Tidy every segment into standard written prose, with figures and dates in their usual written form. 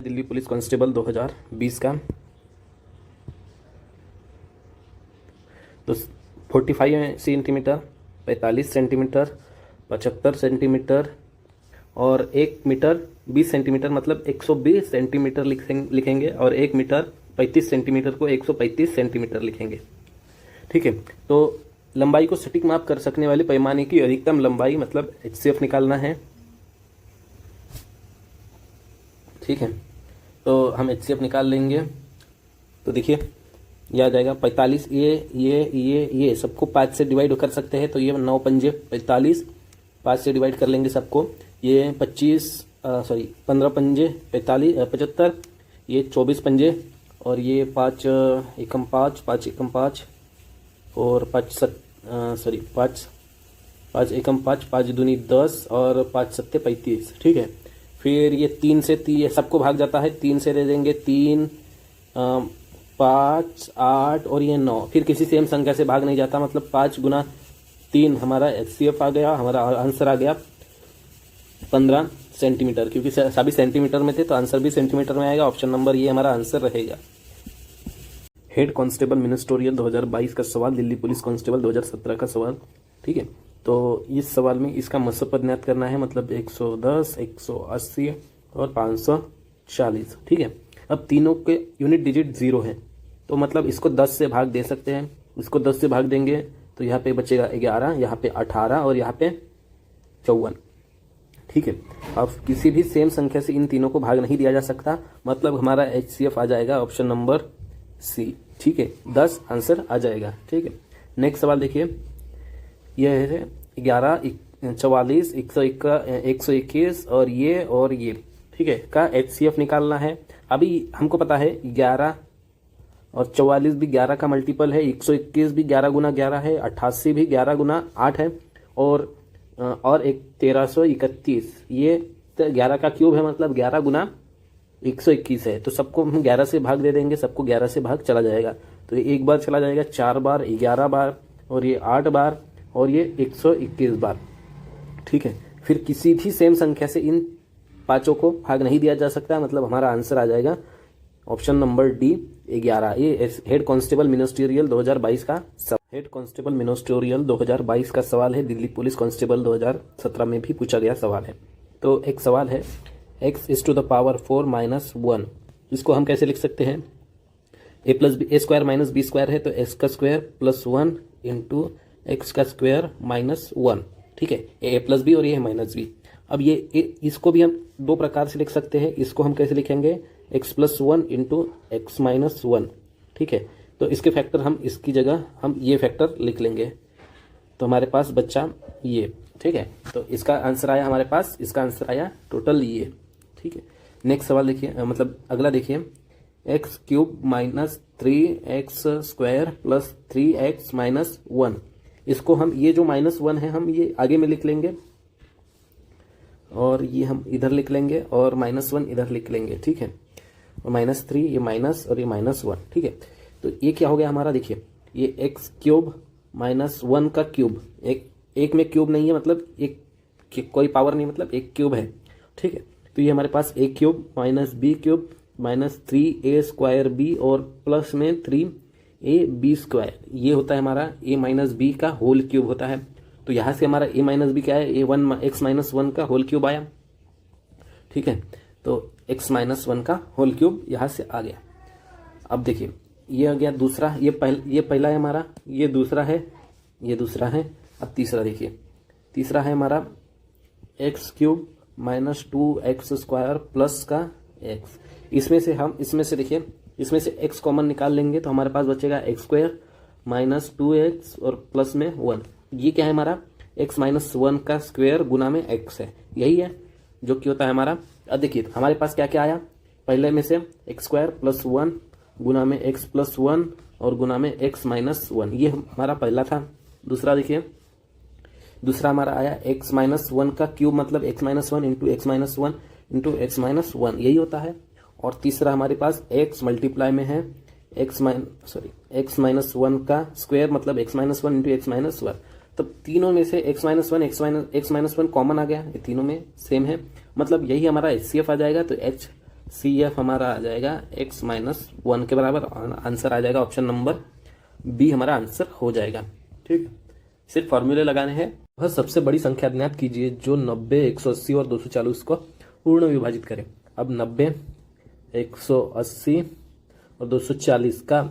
Delhi police constable 2020 का तो 45 centimetre, 45 centimetre, 75 centimetre और 1 मीटर 20 सेंटीमीटर मतलब 120 सेंटीमीटर लिखेंगे और 1 मीटर 35 सेंटीमीटर को 135 सेंटीमीटर लिखेंगे। ठीक है, तो लंबाई को सटीक माप कर सकने वाले पैमाने की अधिकतम लंबाई मतलब HCF निकालना है। ठीक है, तो हम HCF निकाल लेंगे। तो देखिए यह आ जाएगा 45, ये सबको 5 से डिवाइड कर सकते हैं, तो ये 9 पंजे 45, 5 से डिवाइड कर लेंगे सबको। ये 15 पंजे 75, ये 24 पंजे और ये 5 एकम 5 और 5 एकम 5 दूनी 10 और 5 सत्ते 35। ठीक है, फिर ये 3 से ये सबको भाग जाता है, 3 से दे देंगे 3, 5, 8 और ये 9। फिर किसी सेम संख्या से भाग नहीं जाता, मतलब 5 गुना 3 हमारा HCF आ गया, हमारा आंसर आ गया 15 सेंटीमीटर, क्योंकि सभी सेंटीमीटर में थे तो आंसर भी सेंटीमीटर में आएगा। ऑप्शन नंबर ये हमारा आंसर रहेगा। हेड कांस्टेबल मिनिस्टोरियल 2022 का सवाल, दिल्ली पुलिस कांस्टेबल 2017 का सवाल। ठीक है, तो इस सवाल में इसका मसपद ज्ञात करना है, मतलब 110, 180 और 540। ठीक है, अब तीनों के यूनिट डिजिट 0 है, तो मतलब इसको 10 से भाग दे सकते हैं। इसको 10 से भाग देंगे तो यहाँ पे बचेगा 11, यहाँ पे 18 और यहाँ पे 54। ठीक है, अब किसी भी सेम संख्या से इन तीनों को भाग नहीं दिया जा सकता, मतलब हमारा HCF आ जाएगा ऑप्शन नंबर C। ठीक है, 10 आंसर आ जाएगा। ठीक है, नेक्स्ट सवाल देखिए, यह है 11, 44, 121 और ये ठीक है का HCF निकालना है। अभी हमको पता है 11 और 44 भी 11 का मल्टीपल है, 121 भी 11 गुना 11 है, 88 भी 11 गुना 8 है और एक 1331 ये 11 का क्यूब है, मतलब 11 गुना 121 है। तो सबको हम 11 से भाग दे देंगे, सबको 11 से भाग चला जाएगा, तो ये एक बार चला जाएगा, 4 बार, 11 बार और ये 8 बार और ये 121 बार। ठीक है, फिर किसी भी सेम संख्या से इन पांचों को भाग नहीं दिया जा सकता, मतलब हमारा आंसर आ जाएगा ऑप्शन नंबर D 11। ये हेड कांस्टेबल मिनिस्टोरियल 2022 का हेड कांस्टेबल मिनिस्टोरियल 2022 का सवाल है, दिल्ली पुलिस कांस्टेबल 2017 में भी पूछा गया सवाल है। तो एक सवाल है x is to the power 4 minus 1, इसको हम कैसे लिख सकते हैं, a plus B, a square minus B square है, तो x का स्क्वायर प्लस 1 इंटू एक्स का स्क्वायर माइनस 1। ठीक है, a प्लस बी और ये है माइनस बी। अब ये इसको भी हम दो प्रकार से लिख सकते हैं, इसको हम कैसे लिखेंगे, x plus 1 into x minus 1। ठीक है, तो इसके फैक्टर हम इसकी जगह हम ये फैक्टर लिख लेंगे, तो हमारे पास बच्चा ये। ठीक है, तो इसका आंसर आया हमारे पास, इसका आंसर आया टोटल ये। ठीक है, नेक्स्ट सवाल देखिए, मतलब अगला देखिए, x cube minus 3x square plus 3x minus 1। इसको हम ये जो -1 है हम ये आगे में लिख लेंगे और ये हम इधर लिख लेंगे और -1 इधर लिख लेंगे। ठीक है, और -3 ये माइनस और ये -1। ठीक है, तो ये क्या हो गया हमारा, देखिए ये एक्स क्यूब -1 का क्यूब, एक में क्यूब नहीं है, मतलब एक कोई पावर नहीं, मतलब एक क्यूब है। ठीक है, तो ये हमारे पास a cube minus B cube minus 3a square B और प्लस में 3ab स्क्वायर, ये होता है हमारा a माइनस बी का होल क्यूब होता है। तो यहाँ से हमारा a माइनस बी क्या है, x माइनस 1 का होल क्यूब आया। ठीक है, तो x माइनस 1 का होल क्यूब यहाँ से आ गया। अब देखिए ये आ गया दूसरा, ये पहला है हमारा, ये दूसरा है, ये दूसरा है। अब तीसरा देखिए, तीसरा है हमारा x cube minus 2x square plus का x। इसमें से देखिए, इसमें से x कॉमन निकाल लेंगे तो हमारे पास बचेगा x स्क्वायर माइनस 2x और प्लस में 1। ये क्या है हमारा, x माइनस 1 का स्क्वायर गुना में x है, यही है जो कि होता है हमारा। अब देखिए हमारे पास क्या क्या आया, पहले में से x स्क्वायर प्लस 1 गुना में x प्लस 1 और गुना में x माइनस 1, ये हमारा पहला था। दूसरा देखिए, दूसरा हमारा आया x माइनस 1 का क्यूब, मतलब x minus 1 into x minus 1 into x minus 1, यही होता है। और तीसरा हमारे पास x मल्टीप्लाई में है एक्स माइनस 1 का स्क्वायर, मतलब x minus 1 into x minus 1। तब तीनों में से x minus 1 x minus 1 common आ गया, ये तीनों में सेम है, मतलब यही हमारा HCF आ जाएगा। तो h CF हमारा आ जाएगा x-1 के बराबर। आंसर आ जाएगा ऑप्शन नंबर बी हमारा आंसर हो जाएगा। ठीक, सिर्फ फॉर्मूले लगाने हैं। वह सबसे बड़ी संख्या ज्ञात कीजिए जो 90, 180 और 240 को पूर्ण विभाजित करे। अब 90, 180 और 240 का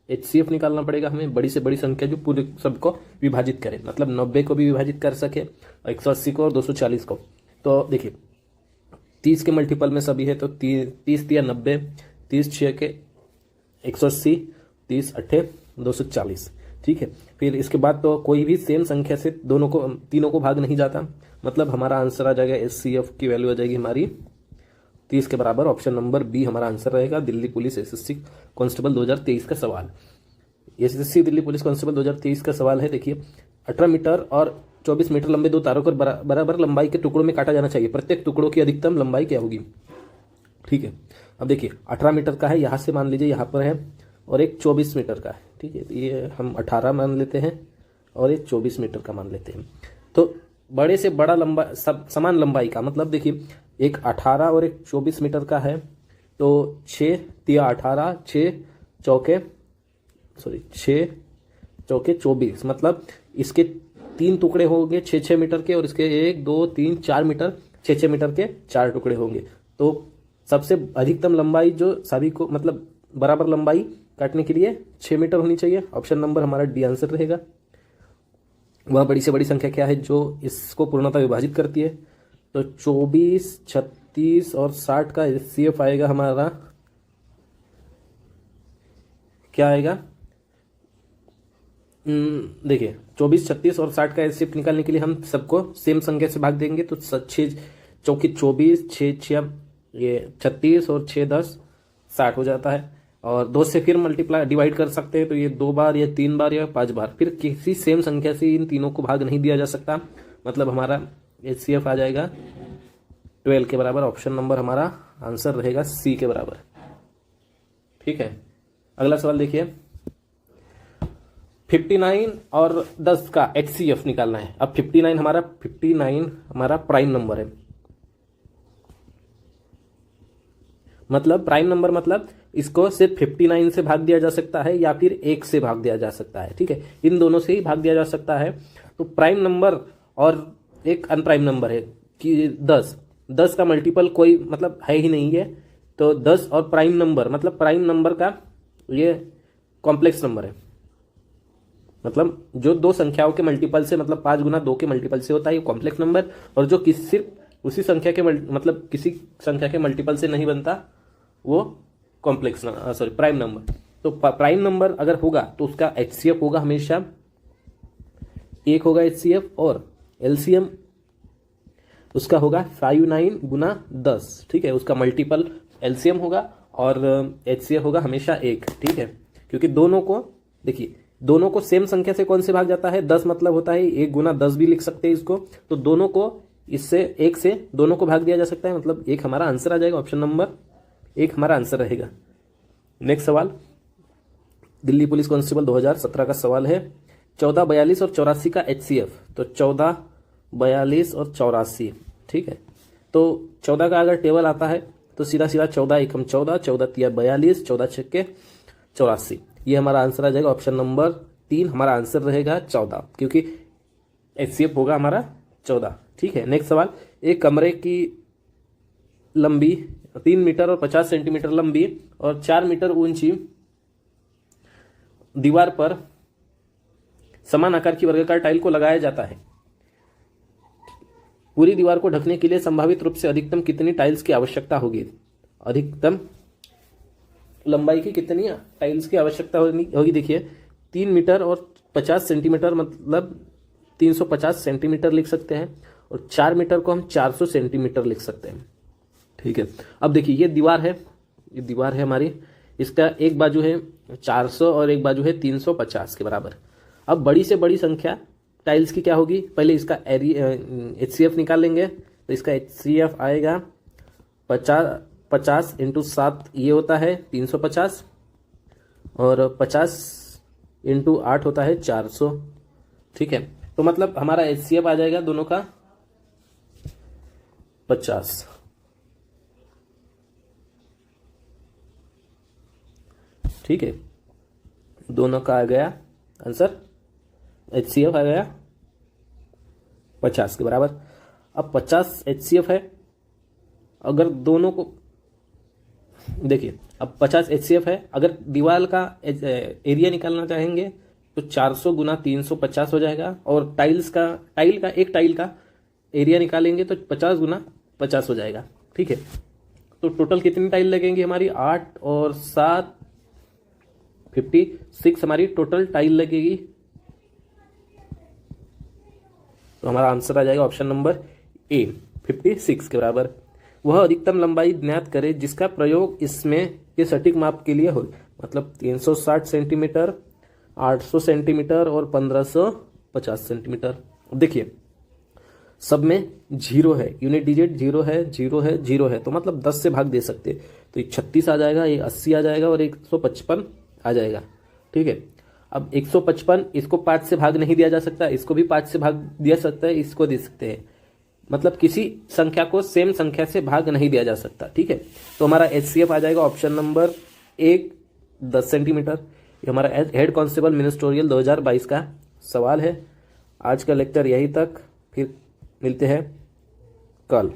HCF निकालना पड़ेगा हमें। बड़ी से बड़ी संख्या जो पूरे सबको विभाजित करे, मतलब 90 को भी विभाजित कर सके, 180 को और 240 को। तो देखिए 30 के मल्टीपल में सभी है, तो 30 दिया 90, 30 6 के 180, 30 8 240। ठीक है, फिर इसके बाद तो कोई भी सेम संख्या से तीनों को भाग नहीं जाता, मतलब हमारा आंसर आ जाएगा HCF की वैल्यू आ जाएगी हमारी 30 के बराबर। ऑप्शन नंबर बी हमारा आंसर रहेगा। दिल्ली पुलिस SSC कांस्टेबल 2023 का सवाल। SSC दिल्ली पुलिस कांस्टेबल 2023 का सवाल है। देखिए 18 मीटर और 24 मीटर लंबे दो तारों को बराबर लंबाई के टुकड़ों में काटा जाना चाहिए। प्रत्येक टुकड़ों की अधिकतम लंबाई क्या होगी? ठीक है, अब देखिए 18 मीटर का है, यहाँ से मान लीजिए यहाँ पर है, और एक 24 मीटर का है। ठीक है, ये हम 18 मान लेते हैं और एक 24 मीटर का मान लेते हैं। तो बड़े से बड़ा लंबा समान लंबाई का मतलब देखिए एक 18 और एक 24 मीटर का है, तो 6 तिया 18, 6 चौके 24, मतलब इसके 3 टुकड़े होंगे 6-6 मीटर के, और इसके 1 2 3 4 मीटर 6-6 मीटर के 4 टुकड़े होंगे। तो सबसे अधिकतम लंबाई जो सभी को मतलब बराबर लंबाई काटने के लिए 6 मीटर होनी चाहिए। ऑप्शन नंबर हमारा डी आंसर रहेगा। वह बड़ी से बड़ी संख्या क्या है जो इसको पूर्णतः विभाजित करती है? तो 24, 36 और 60 का HCF आएगा हमारा, क्या आएगा? देखिए 24, 36 और 60 का HCF निकालने के लिए हम सबको सेम संख्या से भाग देंगे। तो 6 चौकी 24, 6 ये 36 और 6 10 60 हो जाता है, और 2 से फिर मल्टीप्लाई डिवाइड कर सकते हैं, तो ये 2 बार या 3 बार या 5 बार। फिर किसी सेम संख्या से इन तीनों को भाग नहीं दिया जा सकता, मतलब हमारा HCF आ जाएगा 12 के बराबर। ऑप्शन नंबर हमारा आंसर रहेगा सी के बराबर। ठीक है, अगला सवाल देखिए 59 और 10 का HCF निकालना है। अब 59 हमारा प्राइम नंबर है, मतलब प्राइम नंबर मतलब इसको सिर्फ 59 से भाग दिया जा सकता है या फिर 1 से भाग दिया जा सकता है। ठीक है, इन दोनों से ही भाग दिया जा सकता है। तो प्राइम नंबर और एक अनप्राइम नंबर है कि 10 का मल्टीपल कोई मतलब है ही नहीं है, तो 10 और प्राइम नंबर मतलब प्राइम नंबर का ये कॉम्प्लेक्स नंबर है, मतलब जो दो संख्याओं के मल्टीपल से मतलब 5 गुना 2 के मल्टीपल से होता है ये कॉम्प्लेक्स नंबर, और जो सिर्फ उसी संख्या के मतलब किसी संख्या के मल्टीपल से नहीं बनता वो प्राइम नंबर। तो प्राइम नंबर अगर होगा तो उसका HCF होगा हमेशा 1 होगा HCF, और LCM उसका होगा 59 गुना 10। ठीक है, उसका मल्टीपल LCM होगा और HCF होगा हमेशा 1। ठीक है, क्योंकि दोनों को देखिए दोनों को सेम संख्या से कौन से भाग जाता है? 10 मतलब होता है 1 गुना 10 भी लिख सकते हैं इसको, तो दोनों को इससे 1 से दोनों को भाग दिया जा सकता है, मतलब 1 हमारा आंसर आ जाएगा। ऑप्शन नंबर 1 हमारा आंसर रहेगा। नेक्स्ट सवाल दिल्ली पुलिस कांस्टेबल 2017 का सवाल है 14, 42 और 84 का HCF। तो 14, 42 और 84। ठीक है, तो 14 का अगर टेबल आता है तो सीधा 14 एकम 14, 14 तिया 42, 14 छक्के 84। ये हमारा आंसर आ जाएगा। ऑप्शन नंबर 3 हमारा आंसर रहेगा 14, क्योंकि HCF होगा हमारा 14। ठीक है, नेक्स्ट सवाल एक कमरे की लंबी 3 मीटर और 50 सेंटीमीटर लंबी और 4 मीटर ऊंची दीवार पर समान आकार की वर्गाकार टाइल को लगाया जाता है। पूरी दीवार को ढकने के लिए संभावित रूप से अधिकतम कितनी टाइल्स की आवश्यकता होगी? अधिकतम लंबाई की कितनी टाइल्स की आवश्यकता होगी? देखिए 3 मीटर और 50 सेंटीमीटर मतलब 350 सेंटीमीटर लिख सकते हैं, और 4 मीटर को हम 400 सेंटीमीटर लिख सकते हैं। ठीक है, अब देखिए ये दीवार है हमारी, इसका एक बाजू है 400 और एक बाजू है 350 के बराबर। अब बड़ी से बड़ी संख्या टाइल्स की क्या होगी? पहले इसका HCF निकाल लेंगे, तो इसका HCF आएगा 50 इंटू 7 ये होता है 350, और 50 इंटू 8 होता है 400। ठीक है, तो मतलब हमारा HCF आ जाएगा दोनों का 50। ठीक है, दोनों का आ गया आंसर, HCF आ गया 50 के बराबर। अब 50 HCF है, अगर दोनों को देखिए, अब 50 HCF है, अगर दीवार का एरिया निकालना चाहेंगे तो 400 गुना 350 हो जाएगा, और एक टाइल का एरिया निकालेंगे तो 50 गुना 50 हो जाएगा। ठीक है, तो टोटल कितनी टाइल लगेंगी हमारी, 8 और 7 56 हमारी टोटल टाइल लगेगी। तो हमारा आंसर आ जाएगा ऑप्शन नंबर ए 56 के बराबर। वह अधिकतम लंबाई ज्ञात करे जिसका प्रयोग इसमें के सटीक माप के लिए हो, मतलब 360 सेंटीमीटर, 800 सेंटीमीटर और 1550 सेंटीमीटर। देखिए सब में जीरो है, यूनिट डिजिट जीरो है, जीरो है, जीरो है, तो मतलब 10 से भाग दे सकते, तो ये 36 आ जाएगा, ये 80 आ जाएगा और 155 आ जाएगा। ठीक है, अब 155 इसको 5 से भाग नहीं दिया जा सकता, इसको भी 5 से भाग दिया सकता है, इसको दे सकते हैं, मतलब किसी संख्या को सेम संख्या से भाग नहीं दिया जा सकता। ठीक है, तो हमारा HCF आ जाएगा ऑप्शन नंबर 1 10 सेंटीमीटर। ये हमारा हेड कांस्टेबल मिनिस्ट्रियल 2022 का सवाल है। आज का लेक्चर यही तक, फिर मिलते हैं कल।